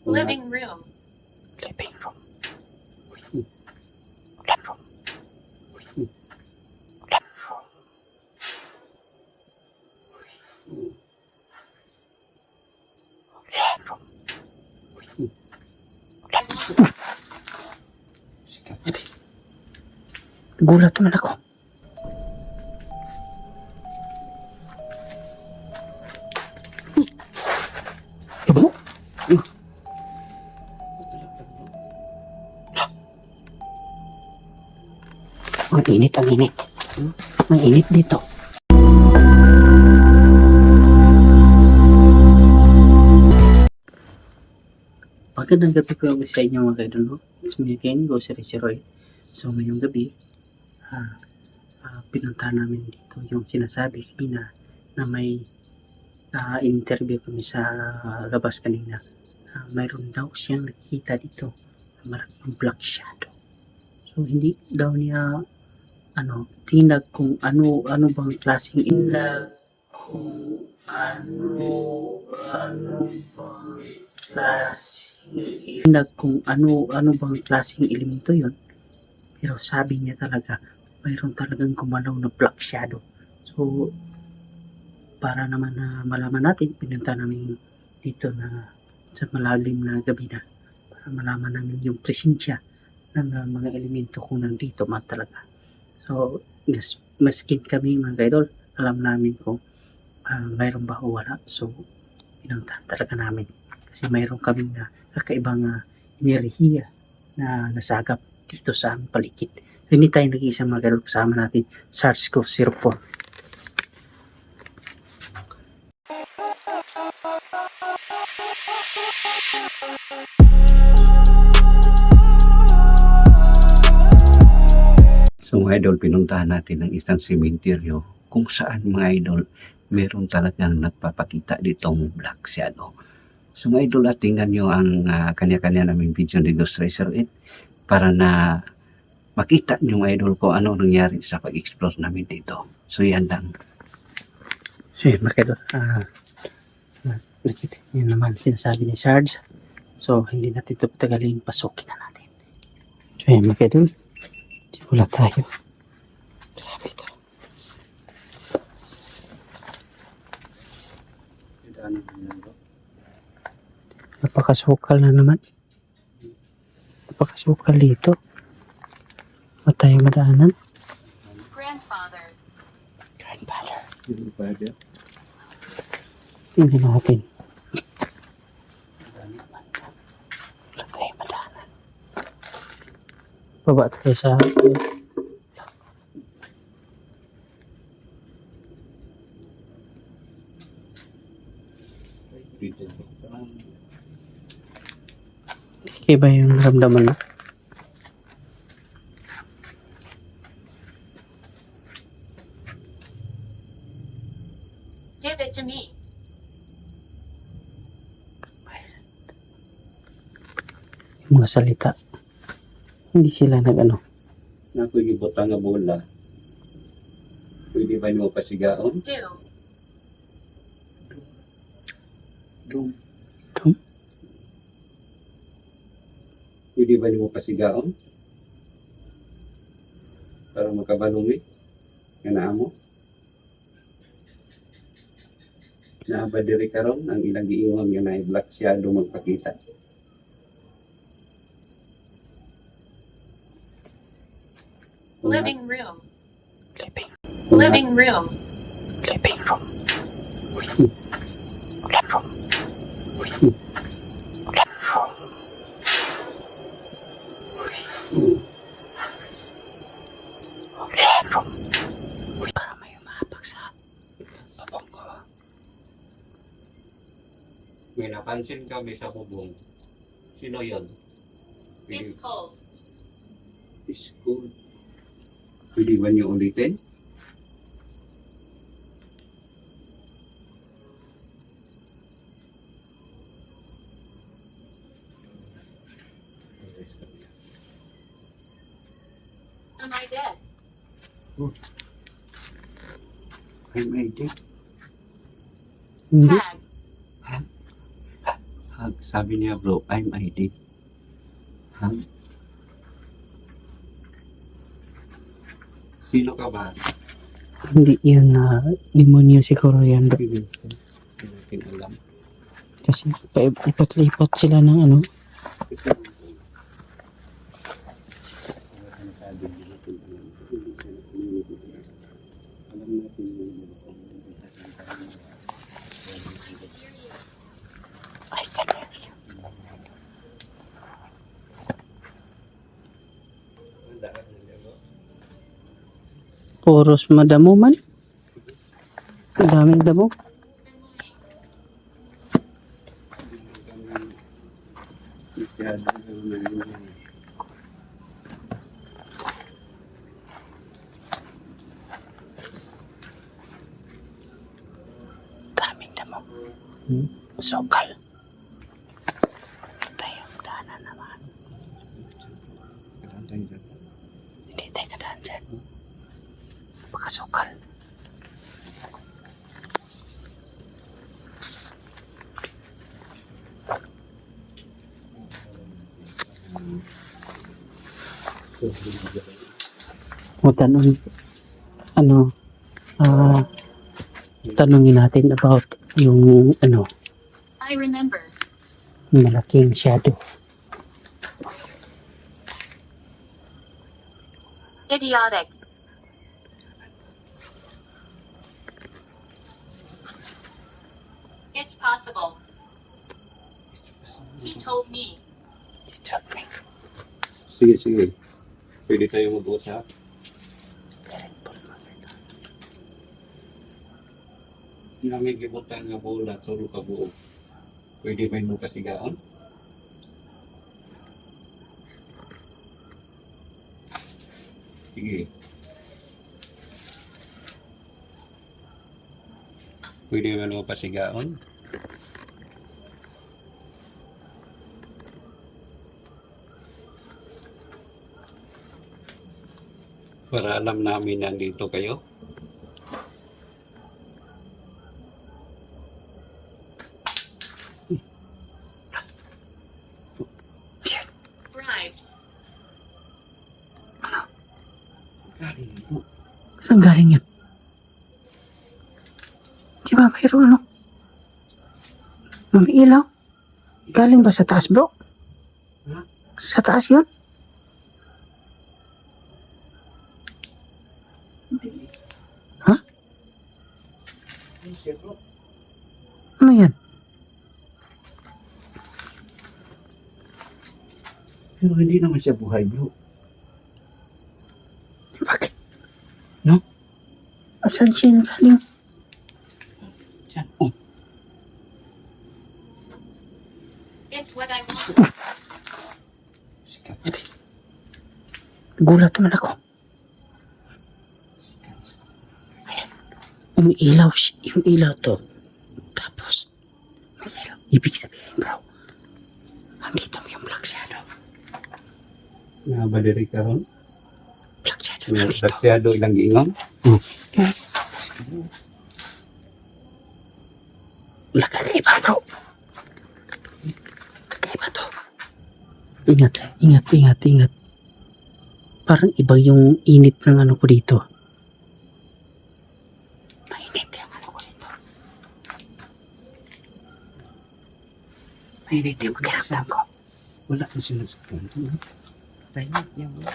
Living room. Living room. Ulan room. Ulan room. Ulan room. Ulan room. Gulat naman ako. Ibu? Ang init, ang init. Ang init dito. Magandang gabi po ako sa inyo mga kaidol, no? It's me again, Grocery si Roy. So ngayong gabi, pinuntahan namin dito yung sinasabi kanina na may interview kami sa labas kanina. Mayroon daw siyang nakita dito na malaking black shadow. So hindi daw niya tinag kung ano bang klaseng inlag kung ano bang klaseng kung ano bang klaseng elemento yun. Pero sabi niya talaga mayroon talagang gumalaw na black shadow. So para naman na malaman natin, pinunta namin dito na sa malalim na gabi na para malaman namin yung presensya ng mga elemento kung nandito man talaga. So maskin kami mga kaidol, alam namin kung mayroon ba o wala. So pinuntahan talaga namin kasi mayroon kami na kakaibang enerhiya na nasagap dito sa aming paligid. Hindi tayo nag-iisang mga kaidol, kasama natin SARS-CoV-04. So mga idol, pinuntahan natin ng isang sementeryo kung saan mga idol, meron talagang nagpapakita ditong black shadow. So mga idol, tingnan nyo ang kanya-kanya naming video ni Ghost Racer 8 para na makita nyo mga idol ko ano nangyari sa pag-explore namin dito. So yan lang. So yun mga idol, nakita nyo naman sinasabi ni Sarge. So hindi natin ito patagalin, pasukin na natin. So yan mga idol, wala tayo. Grabe ito. Napakasukal na naman. Napakasukal dito. Wala tayong madaanan. Grandfather. Tingnan natin. Wala tayong madaanan. Baba tayo sa iba yung naramdaman mo. Give it to me. Yung mga salita, hindi sila nag-ano. Na pwede butang nga bola. Pwede ba nyo pasigaon? Do. Dum. Dum? Pwede ba nyo pasigaon? Para makabalumi? Nga naa mo? Naabadiri karon ang ilang giingon nga na black shadow magpakita. Living room. Living Living room. Living room. Ulan room. Ulan room. Ulan room. Para may umapak sa babong ko. May napansin kami sa bubong. Sino yun? It's cold. It's cold. Pwede ba nyo ulitin? Am I dead? Ay, may di. Hindi. Hag. Hugs. Sabi niya bro, I'm ID. Ha? Sino ka ba? Hindi yun na demonyo siguro yan bro. Hindi natin alam. Kasi paipat-lipat sila ng ano. Ay, kanil. Puros madamo man. Ang daming damo. Daming damo. Sokal. Tayo, daanan naman. Hindi tayo kadaan dyan. Baka sokal. O tanong, tanongin natin about yung I remember. malaking shadow. Idiotic. It's possible. He told me. Sige, sige. Pwede tayo mag-usap. Namin gibutan nga bola, solo ka buo. Pwede ba mo kasigaon? Sige. Pwede ba mo pasigaon? Para alam namin nandito kayo. Bribe. Saan galing yan? Di ba mayroon may ilaw? Galing ba sa taas bro? Sa taas yun? Ha? Ano yan? Pero hindi naman siya buhay, bro. Bakit? No? Asan siya yung galing? Yan, oh. It's what I want. Gulat naman ako. Ayan. Umiilaw yung ilaw to. Tapos, may ilaw. Ibig sabihin bro, andito mo yung black shadow. Nabadiri ka ron? Black shadow nandito. Nagsasyado ilang giingong? Kakaiba bro. Kakaiba to. Ingat, ingat, ingat, ingat. Parang iba yung init ng ano ko dito. Mainit yung ano ko dito. Mainit yung pakiramdam ko. Wala kang sinasaktan. Tahimik niya, bro.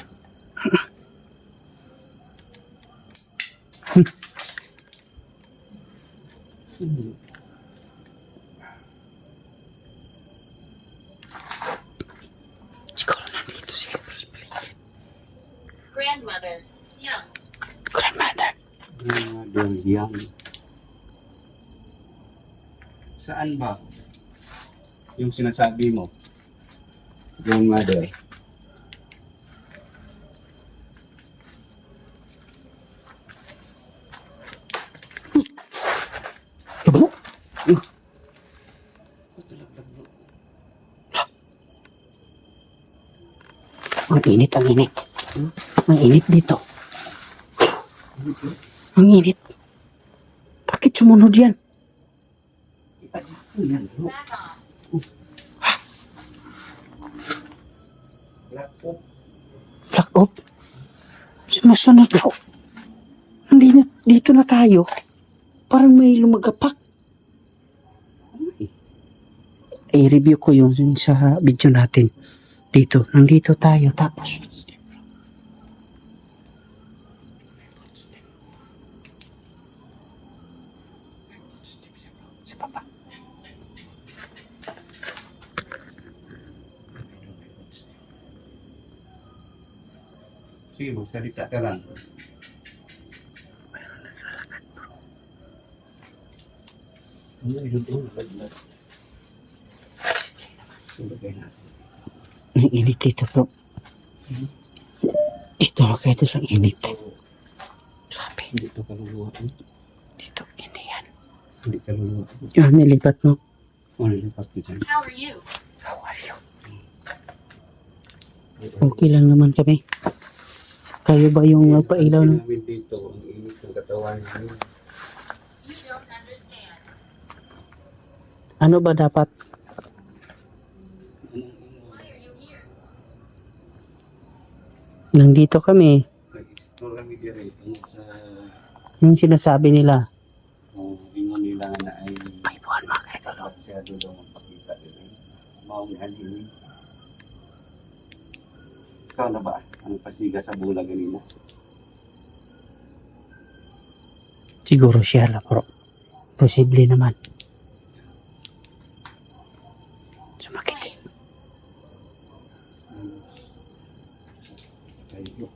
Siguro nandito siya. Grandmother. Young. Grandmother. Yang. Saan ba? Yung sinasabi mo? Yung mother. Labo? Ang init, ang init. Ang init dito. Ang init. Bakit sumunod yan? Yan, bro. Back off. Black off. Black off. Sumusunod bro. Dito na tayo. Parang may lumagapak. I-review ko yung sa video natin. Dito. Nandito tayo. Tapos. Sa baba. Sige, magsalita ka lang. Ang init dito bro. Ito lang init. Grabe. Dito ka luluwain. Dito, hindi yan. Hindi ka luluwain. Yan, nilipat mo. Ano yung pakitan? How are you? How are you? Okay lang naman kami. Kayo ba yung nagpailaw ng... Namin dito, ang init ng katawan namin. You don't understand. Ano ba dapat? Why are you here? Nandito kami. Nag-explore kami dito sa Yung sinasabi nila. ingon nila na ay May buwan mga idol. masyado daw magpakita nila. Maumihan din. Ikaw na ba? Ang pasiga sa bulag kanina? Siguro siya lang bro. Posible naman. Sumakit eh. Kayo.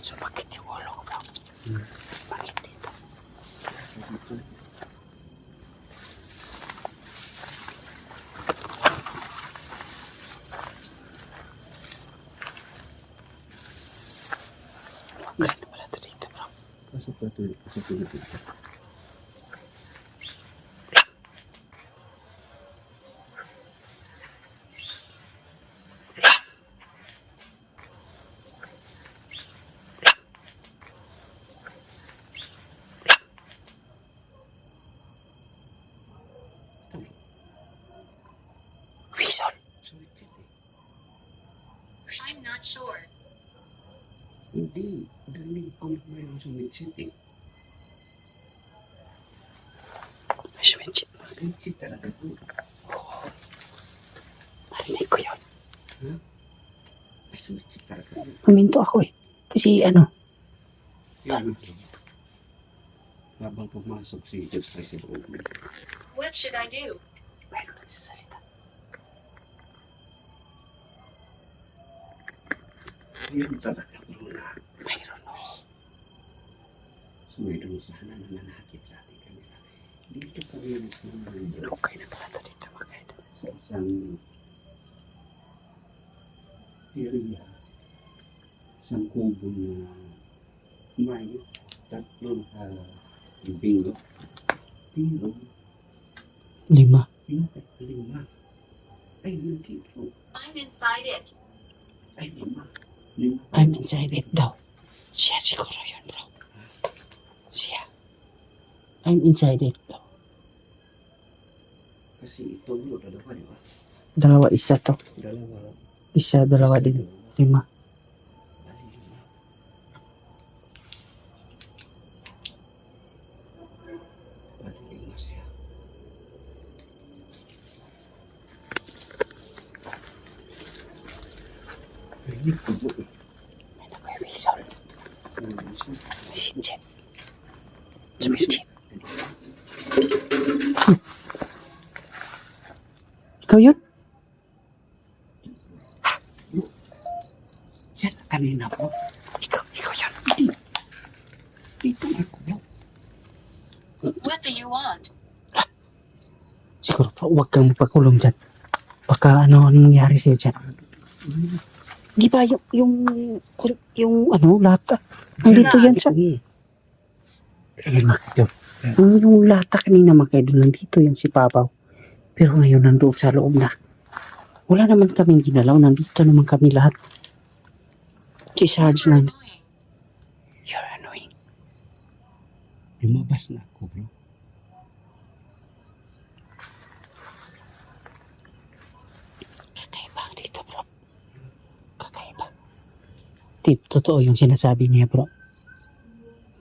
Sumakit yung ulo ko bro. Sumakit dito. Ganito pala ito dito bro. Pasok dito. Whistle. I'm not sure. Hindi. Daling ko na mayroon sumitsit eh. May sumitsit. Sumitsit talaga po. Narinig ko yun. May sumitsit talaga po. Huminto ako eh. Kasi ano, Habang pumasok si Diyos ay si Lord. What should I do? mayroon nagsasalita. Yun talaga po na. Mayroon no. Mayroon sana na nanakit sa ating kanila. Dito kami nagsumunod Okay na pala ito dito mga idol. sa isang area. Isang kubo na may tatlong bingo. Pero, 5. pinakakalima ay nandito. I'm inside it. Ay, lima. I'm inside it daw. Siya siguro yun bro. Siya. I'm inside it daw. Kasi ito bro, dalawa, di ba? Dalawa, isa to. Dalawa. Isa, dalawa din. 5. May nagwe-whistle. May sinjit. Sumitsit. Ikaw yun? Yan, kanina po. Ikaw yun. Dito ako bro. What do you want? Siguro pa, huwag kang mapakulong dyan. Baka ano nangyari sa'yo dyan. Di ba yung lata? Nandito yan sa... Kaya makidol. Yung lata kanina makidol, nandito yan si Papaw. Pero ngayon nandoon sa loob na. Wala naman kaming ginalaw, nandito naman kami lahat. Si Sarge You're na, annoying. you're annoying. Lumabas na ako bro. totoo yung sinasabi niya bro.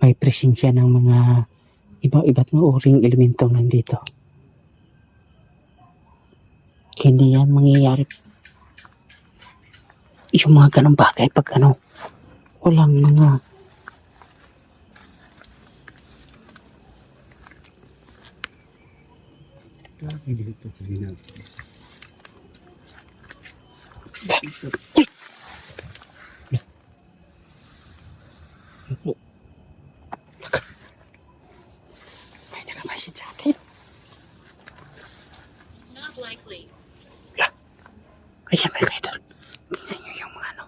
May presensya ng mga iba't uring elementong nandito. Hindi yan mangyayari. Yung mga ganong bagay pag walang mga Kasi dito sa ginagawa. may nakamasid sa atin. Not likely. Ayan mga kaidol. Tingnan nyo yung mga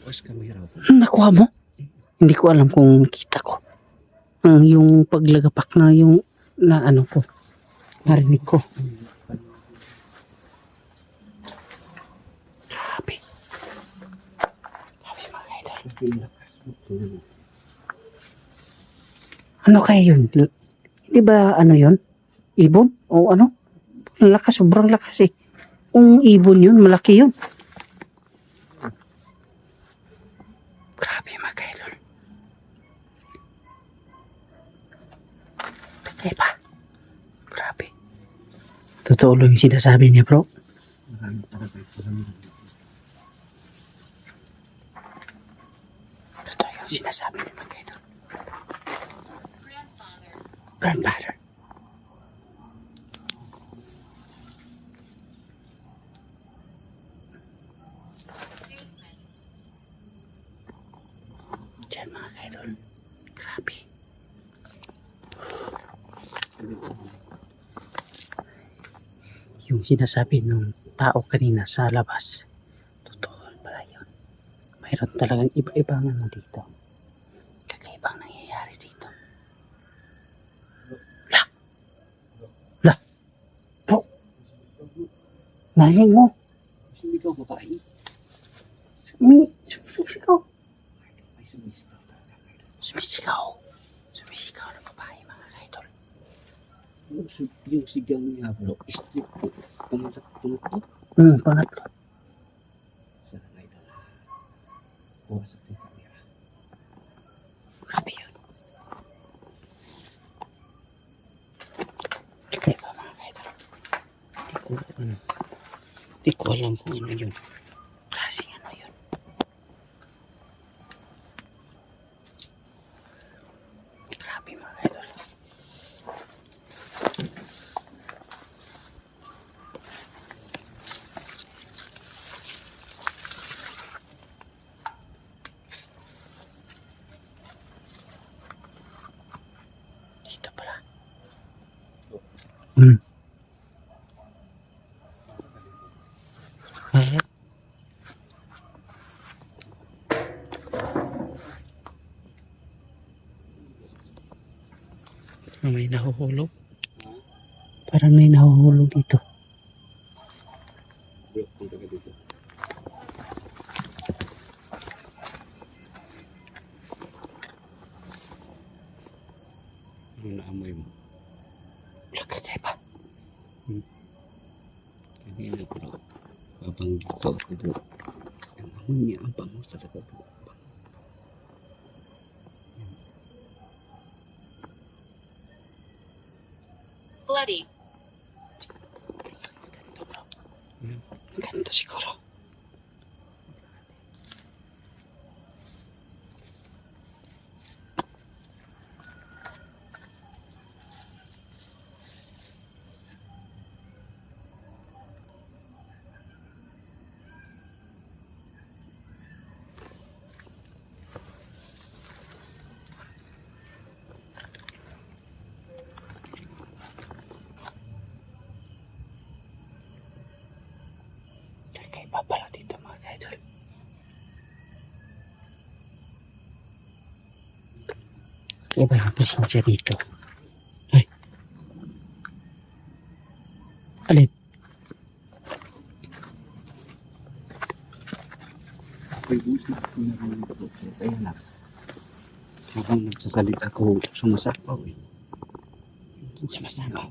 Mas kamera po. Nakuha mo? Hindi ko alam kung nakita ko. Yung paglagapak na yung ko. Narinig ko. Grabe. Grabe mga kaidol. Ano kaya yun? Di ba yun? Ibon? O ano? Lakas, sobrang lakas eh. Kung ibon yun, malaki yun. Grabe mga kaidol. Patay pa. Grabe. Totoo lang yung sinasabi niya bro. Totoo yung sinasabi niya mga kaidol. Grandfather. Grandfather. Salesman. Diyan mga kaidol. Grabe. Yung sinasabi ng tao kanina sa labas, totoo pala yun. Mayroon talagang iba-ibang dito. Kakaibang nangyayari dito. La! Bro! Narinig mo? Hindi ka babae. Sumisigaw. Sumisigaw. Sumisigaw ng babae mga kaidol. Yung sigaw niya bro, strip po. Pumunta to. Pangatlo. Sa idol. Buwasak yung camera. Grabe yun. Kakaiba mga kaidol. Hindi ko alam kung ano yun. Klaseng yun. Grabe mga kaidol. Dito pala. Bakit? May nahuhulog. Parang may nahuhulog dito. Bro, punta ka dito. Ano naamoy mo? Kakaiba. Kanina bro, habang dito ako bro. Ang amoy niya, ang bango talaga bro. Bloody. Ganito bro. Ganito siguro. Kakaiba pala dito mga kaidol. Kakaiba yung presensya dito. Ay. Alin? May busik ko na rin ito. Kaya lang. Habang nagsasalit ako, sumasapaw eh. Sumasapaw.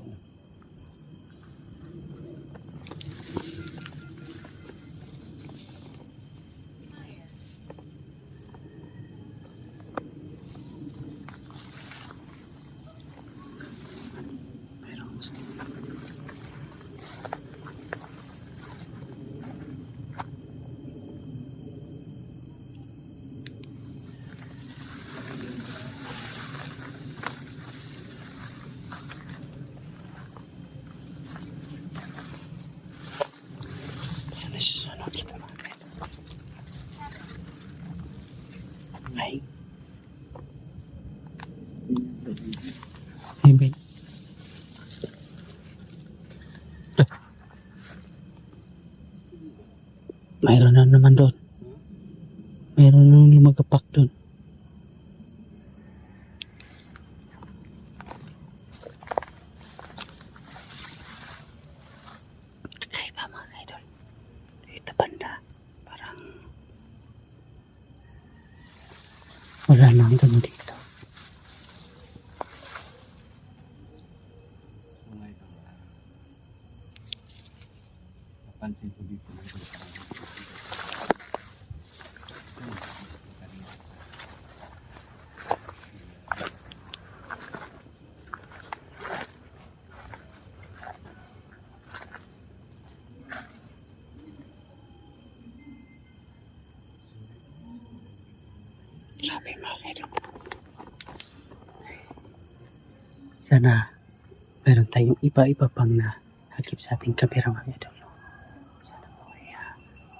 Mayroon na naman doon. Mayroon na lumagapak doon. Kakaiba mga idol. Dito banda. Parang wala na hanggang dito. Mga ito. Napansin ko dito na ito. Grabe mga idol. Sana meron tayong iba-iba pang na hagip sa ating kamera mga idol. Sana po ay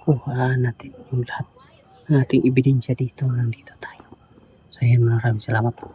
kuhaan natin yung lahat ng ating ebidensya dito. Nandito tayo. So ayan, maraming salamat po.